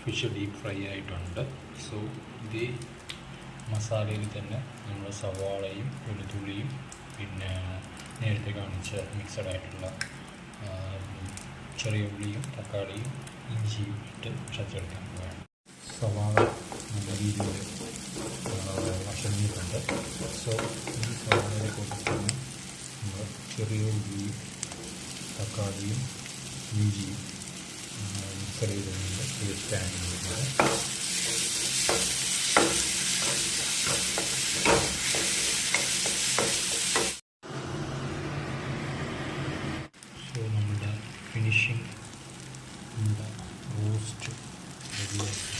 Fish deep fry ആയിട്ടുണ്ട്. So ഇതേ മസാലയിൽ തന്നെ നമ്മൾ സവാളയും വെളുത്തുള്ളിയും പിന്നെ നേരത്തെ കാണിച്ച മിക്സഡ് ആയിട്ടുള്ള ചെറിയ ഉള്ളിയും തക്കാളിയും ഇഞ്ചിയും ഇട്ട് ചതച്ചെടുക്കാൻ പോവുകയാണ്. സവാള നല്ല രീതിയിൽ വശങ്ങിയിട്ടുണ്ട്. സോ ഈ സവാളയെ കൊടുക്കുന്ന നമ്മൾ ചെറിയ ഉള്ളിയും തക്കാളിയും ഇഞ്ചിയും മിക്സഡ് ചെയ്തുകൊണ്ട് പേസ്റ്റ് ആഡ് ചെയ്യുന്നത്. സോ നമ്മുടെ ഫിനിഷിംഗ് നമ്മുടെ റോസ്റ്റ് റെഡിയായി.